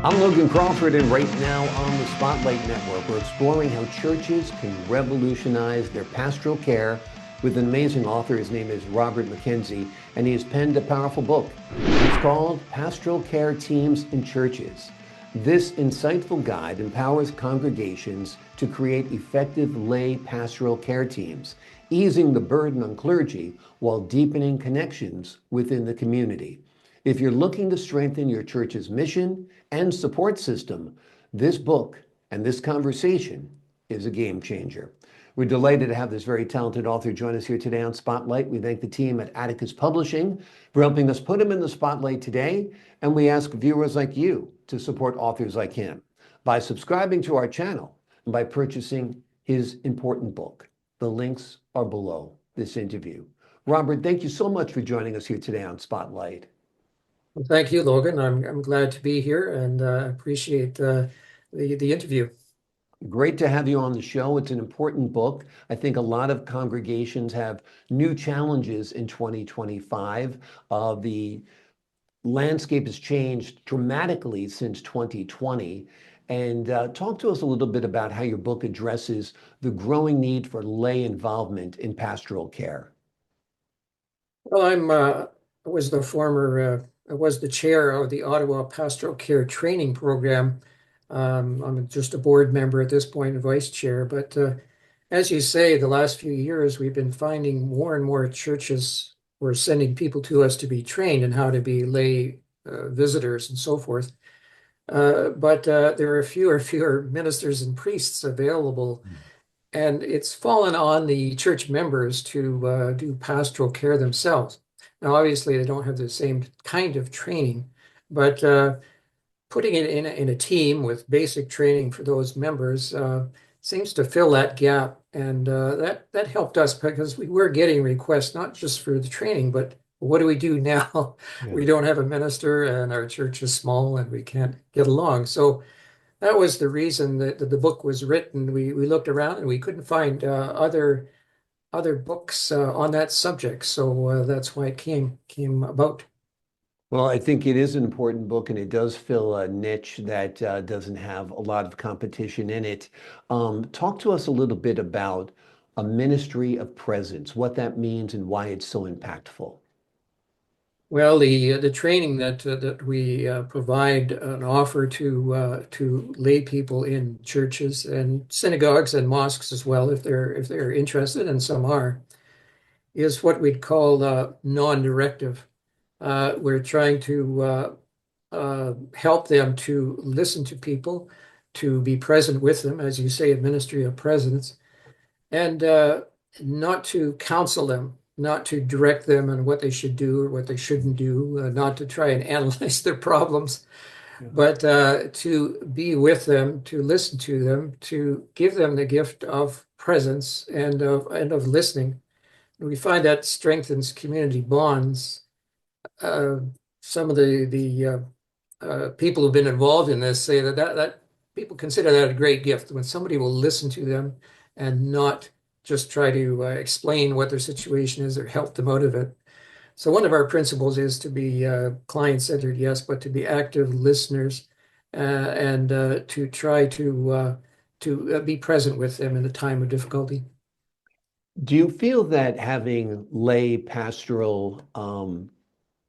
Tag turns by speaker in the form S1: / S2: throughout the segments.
S1: I'm Logan Crawford, and right now on the Spotlight Network, we're exploring how churches can revolutionize their pastoral care with an amazing author. His name is Robert MacKenzie, and he has penned a powerful book. It's called Pastoral Care Teams in Churches. This insightful guide empowers congregations to create effective lay pastoral care teams, easing the burden on clergy while deepening connections within the community. If you're looking to strengthen your church's mission and support system, this book and this conversation is a game changer. We're delighted to have this very talented author join us here today on Spotlight. We thank the team at Atticus Publishing for helping us put him in the spotlight today, and we ask viewers like you to support authors like him by subscribing to our channel and by purchasing his important book. The links are below this interview. Robert, thank you so much for joining us here today on Spotlight.
S2: Well, thank you, Logan. I'm glad to be here and appreciate the interview.
S1: Great to have you on the show. It's an important book. I think a lot of congregations have new challenges in 2025. The landscape has changed dramatically since 2020. And talk to us a little bit about how your book addresses the growing need for lay involvement in pastoral care.
S2: Well, I was the chair of the Ottawa Pastoral Care Training Program. I'm just a board member at this point, and vice chair. But as you say, the last few years, we've been finding more and more churches were sending people to us to be trained in how to be lay visitors and so forth. But there are fewer ministers and priests available. And it's fallen on the church members to do pastoral care themselves. Now, obviously, they don't have the same kind of training, but putting it in a team with basic training for those members seems to fill that gap. And that helped us because we were getting requests, not just for the training, but what do we do now?
S1: Yeah.
S2: We don't have a minister and our church is small and we can't get along. So that was the reason that the book was written. We looked around and we couldn't find other books on that subject. So that's why it came about.
S1: Well, I think it is an important book, and it does fill a niche that doesn't have a lot of competition in it. Talk to us a little bit about a ministry of presence, what that means and why it's so impactful.
S2: Well, the training that we provide and offer to lay people in churches and synagogues and mosques as well, if they're interested, and some are, is what we'd call non-directive. We're trying to help them to listen to people, to be present with them, as you say, a ministry of presence, and not to counsel them, not to direct them on what they should do or what they shouldn't do, not to try and analyze their problems, but to be with them, to listen to them, to give them the gift of presence and of listening. We find that strengthens community bonds. Some of the people who've been involved in this say that people consider that a great gift when somebody will listen to them and not just try to explain what their situation is or help them out of it. So one of our principles is to be client-centered, yes, but to be active listeners and to try to be present with them in a time of difficulty.
S1: Do you feel that having lay pastoral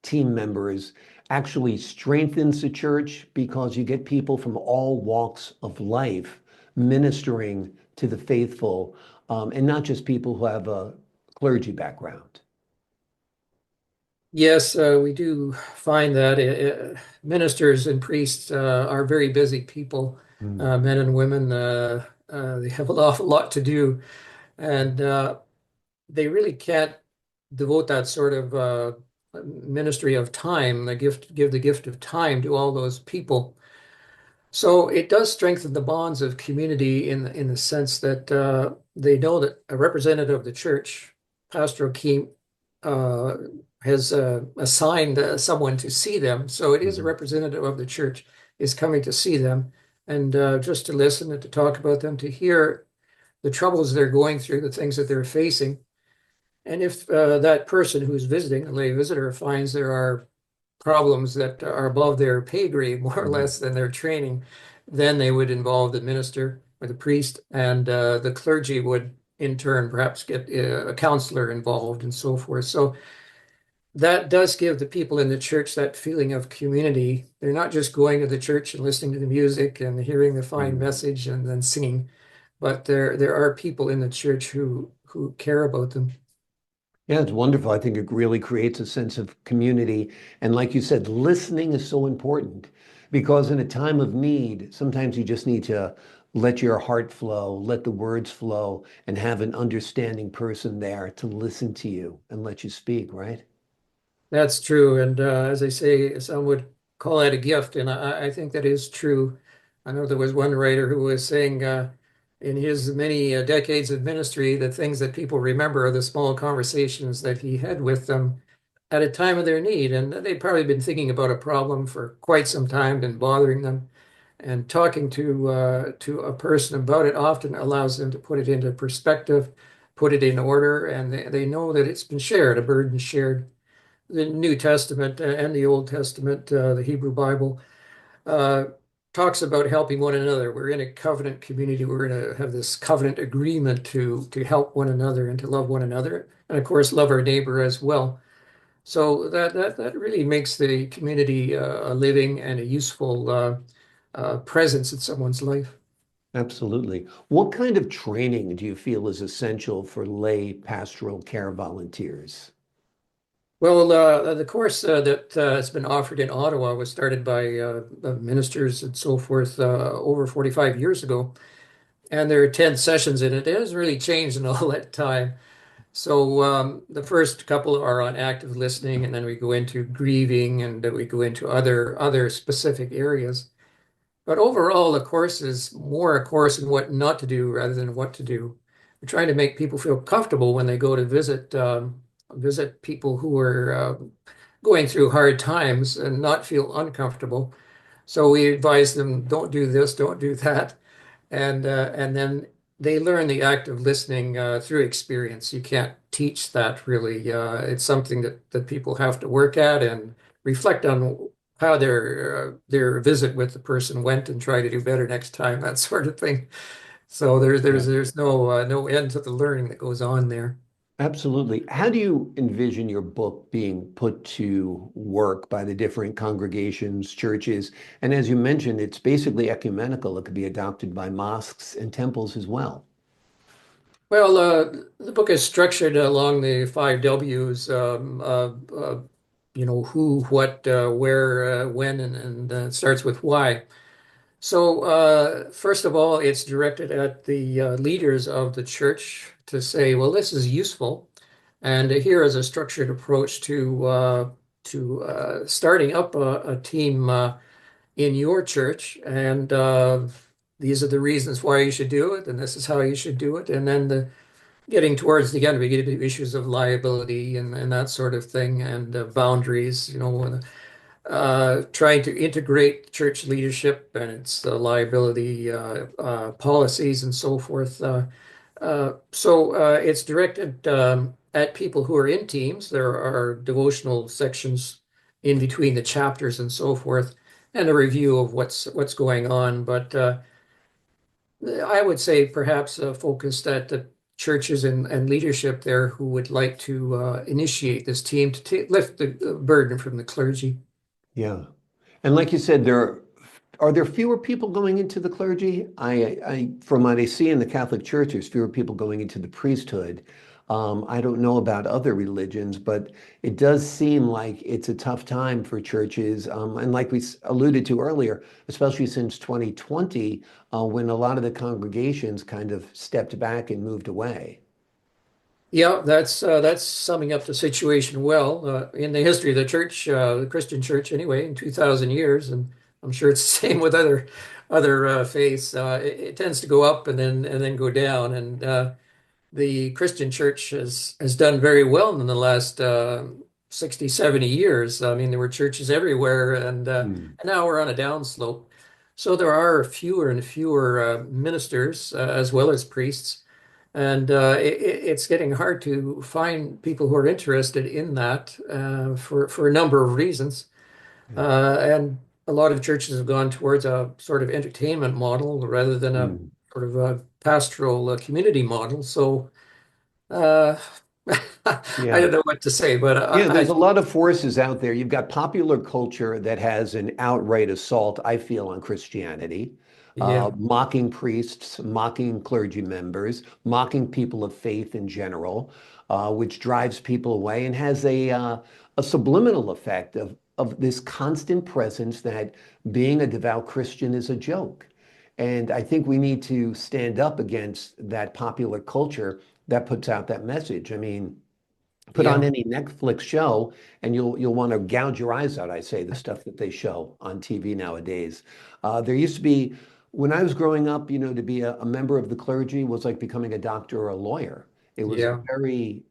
S1: team members actually strengthens the church because you get people from all walks of life ministering to the faithful, and not just people who have a clergy background?
S2: Yes, we do find that ministers and priests are very busy people,
S1: Mm.
S2: men and women. They have an awful lot to do, and they really can't devote that sort of ministry of time, give the gift of time to all those people. So it does strengthen the bonds of community in the sense that they know that a representative of the church, pastoral team, has assigned someone to see them. So it is a representative of the church is coming to see them and just to listen and to talk about them, to hear the troubles they're going through, the things that they're facing. And if that person who's visiting, a lay visitor, finds there are problems that are above their pay grade, more or
S1: Mhm.
S2: less, than their training, then they would involve the minister or the priest, and the clergy would in turn perhaps get a counselor involved and so forth. So that does give the people in the church that feeling of community. They're not just going to the church and listening to the music and hearing the fine
S1: Mhm.
S2: message and then singing, but there are people in the church who care about them.
S1: Yeah, it's wonderful. I think it really creates a sense of community. And like you said, listening is so important because in a time of need, sometimes you just need to let your heart flow, let the words flow, and have an understanding person there to listen to you and let you speak, right?
S2: That's true. And as I say, some would call that a gift. And I think that is true. I know there was one writer who was saying in his many decades of ministry, the things that people remember are the small conversations that he had with them at a time of their need. And they'd probably been thinking about a problem for quite some time, been bothering them. And talking to a person about it often allows them to put it into perspective, put it in order, and they know that it's been shared, a burden shared. The New Testament and the Old Testament, the Hebrew Bible, uh, talks about helping one another. We're in a covenant community. We're going to have this covenant agreement to help one another and to love one another, and of course, love our neighbor as well. So that really makes the community a living and a useful presence in someone's life.
S1: Absolutely. What kind of training do you feel is essential for lay pastoral care volunteers?
S2: Well, the course that has been offered in Ottawa was started by ministers and so forth over 45 years ago. And there are 10 sessions in it. It has really changed in all that time. So the first couple are on active listening, and then we go into grieving, and then we go into other specific areas. But overall, the course is more a course in what not to do rather than what to do. We're trying to make people feel comfortable when they go to visit people who are going through hard times and not feel uncomfortable. So we advise them, don't do this, don't do that, and then they learn the act of listening through experience. You can't teach that really. It's something that people have to work at and reflect on how their visit with the person went and try to do better next time, that sort of thing. So
S1: Yeah.
S2: there's no end to the learning that goes on there.
S1: Absolutely. How do you envision your book being put to work by the different congregations, churches? And as you mentioned, it's basically ecumenical. It could be adopted by mosques and temples as well.
S2: Well, the book is structured along the five W's, who, what, where, when, and it starts with why. So, first of all, it's directed at the leaders of the church to say, well, this is useful. And here is a structured approach to starting up a team in your church. And these are the reasons why you should do it, and this is how you should do it. And then getting towards the end, we get into issues of liability and that sort of thing, and boundaries, trying to integrate church leadership and its liability policies and so forth. So it's directed at people who are in teams. There are devotional sections in between the chapters and so forth, and a review of what's going on. But I would say perhaps focused at the churches and leadership there who would like to initiate this team to lift the burden from the clergy.
S1: Yeah. And like you said, are there fewer people going into the clergy? From what I see in the Catholic Church, there's fewer people going into the priesthood. I don't know about other religions, but it does seem like it's a tough time for churches. And like we alluded to earlier, especially since 2020, when a lot of the congregations kind of stepped back and moved away.
S2: Yeah, that's summing up the situation well. In the history of the church, the Christian church anyway, in 2,000 years, and I'm sure it's the same with other faiths. It tends to go up and then go down, and the Christian church has done very well in the last 60, 70 years. I mean, there were churches everywhere,
S1: Hmm.
S2: and now we're on a downslope. So there are fewer and fewer ministers as well as priests. And it's getting hard to find people who are interested in that for a number of reasons.
S1: Yeah.
S2: And a lot of churches have gone towards a sort of entertainment model rather than a
S1: Mm.
S2: sort of a pastoral community model. So uh, I
S1: Yeah.
S2: don't know what to say, but
S1: Yeah, there's a lot of forces out there. You've got popular culture that has an outright assault, I feel, on Christianity,
S2: yeah,
S1: mocking priests, mocking clergy members, mocking people of faith in general, which drives people away and has a subliminal effect of this constant presence that being a devout Christian is a joke. And I think we need to stand up against that popular culture that puts out that message. I mean, put on
S2: yeah,
S1: any Netflix show and you'll want to gouge your eyes out, I say, the stuff that they show on TV nowadays. There used to be, when I was growing up, to be a member of the clergy was like becoming a doctor or a lawyer. It was a
S2: yeah.
S1: very,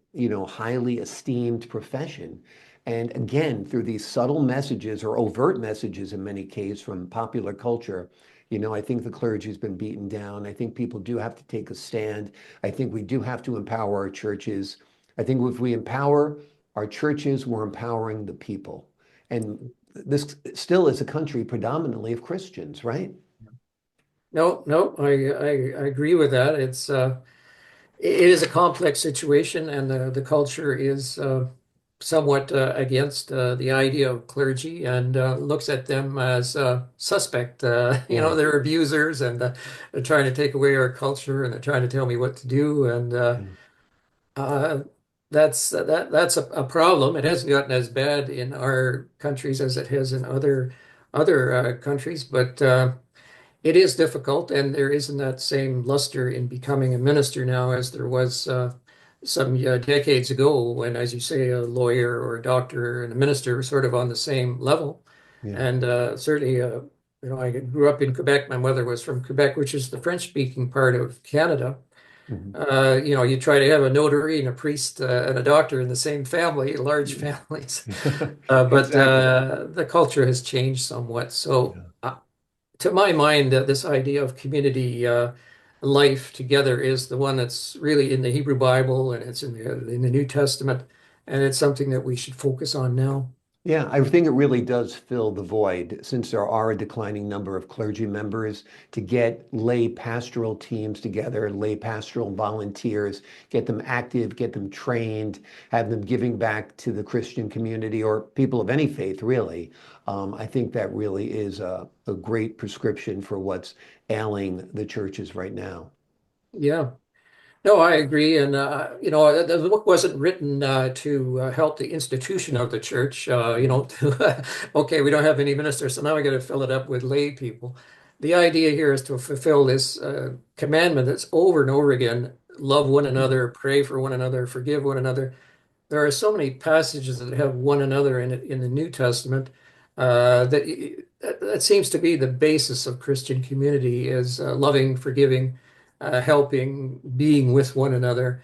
S1: highly esteemed profession. And again, through these subtle messages or overt messages in many cases from popular culture, I think the clergy has been beaten down. I think people do have to take a stand. I think we do have to empower our churches. I think if we empower our churches, we're empowering the people. And this still is a country predominantly of Christians, right?
S2: No, no, I agree with that. It is a complex situation, and the culture is somewhat against the idea of clergy and looks at them as suspect.
S1: Yeah.
S2: They're abusers and they're trying to take away our culture and they're trying to tell me what to do. And
S1: Yeah.
S2: uh, that's a problem. It hasn't gotten as bad in our countries as it has in other countries, but it is difficult, and there isn't that same luster in becoming a minister now as there was some decades ago when, as you say, a lawyer or a doctor and a minister were sort of on the same level.
S1: Yeah.
S2: And certainly, I grew up in Quebec. My mother was from Quebec, which is the French-speaking part of Canada.
S1: Mhm.
S2: You try to have a notary and a priest and a doctor in the same family, large
S1: Yeah.
S2: families.
S1: Yeah.
S2: But
S1: Exactly.
S2: the culture has changed somewhat. So
S1: Yeah.
S2: to my mind, this idea of community life together is the one that's really in the Hebrew Bible and it's in the New Testament, and it's something that we should focus on now.
S1: Yeah, I think it really does fill the void since there are a declining number of clergy members to get lay pastoral teams together, lay pastoral volunteers, get them active, get them trained, have them giving back to the Christian community or people of any faith, really. I think that really is a great prescription for what's ailing the churches right now.
S2: Yeah. No, I agree. And, the book wasn't written to help the institution of the church, okay, we don't have any ministers, so now we got to fill it up with lay people. The idea here is to fulfill this commandment that's over and over again: love one another, pray for one another, forgive one another. There are so many passages that have one another in it in the New Testament that seems to be the basis of Christian community is loving, forgiving, helping, being with one another,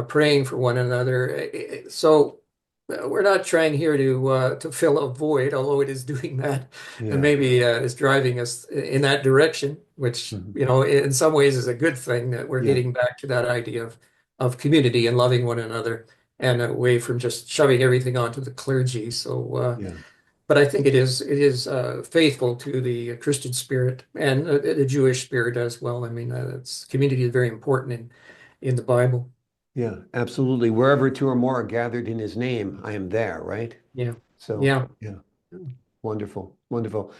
S2: praying for one another. So we're not trying here to fill a void, although it is doing that, and
S1: Yeah.
S2: maybe is driving us in that direction, which
S1: Mhm.
S2: in some ways is a good thing that we're
S1: Yeah.
S2: getting back to that idea of community and loving one another and away from just shoving everything onto the clergy. So,
S1: Yeah.
S2: but I think it is faithful to the Christian spirit and the Jewish spirit as well. I mean, it's community is very important in the Bible.
S1: Yeah. Absolutely. Wherever two or more are gathered in his name, I am there, right?
S2: Yeah,
S1: So,
S2: yeah,
S1: yeah. Wonderful. Wonderful.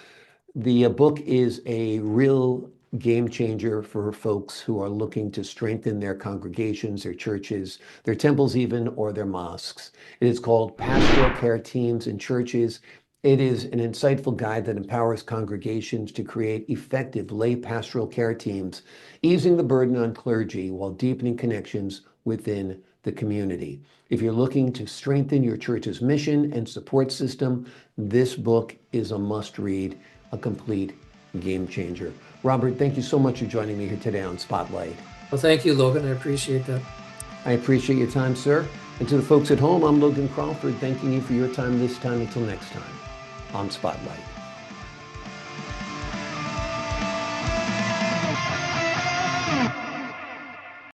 S1: The book is a real game changer for folks who are looking to strengthen their congregations, their churches, their temples even, or their mosques. It is called Pastoral Care Teams in Churches. It is an insightful guide that empowers congregations to create effective lay pastoral care teams, easing the burden on clergy while deepening connections within the community. If you're looking to strengthen your church's mission and support system, this book is a must read, a complete game changer. Robert, thank you so much for joining me here today on Spotlight.
S2: well, thank you, Logan. I appreciate that.
S1: I appreciate your time, sir. And to the folks at home, I'm Logan Crawford, thanking you for your time this time. Until next time on Spotlight.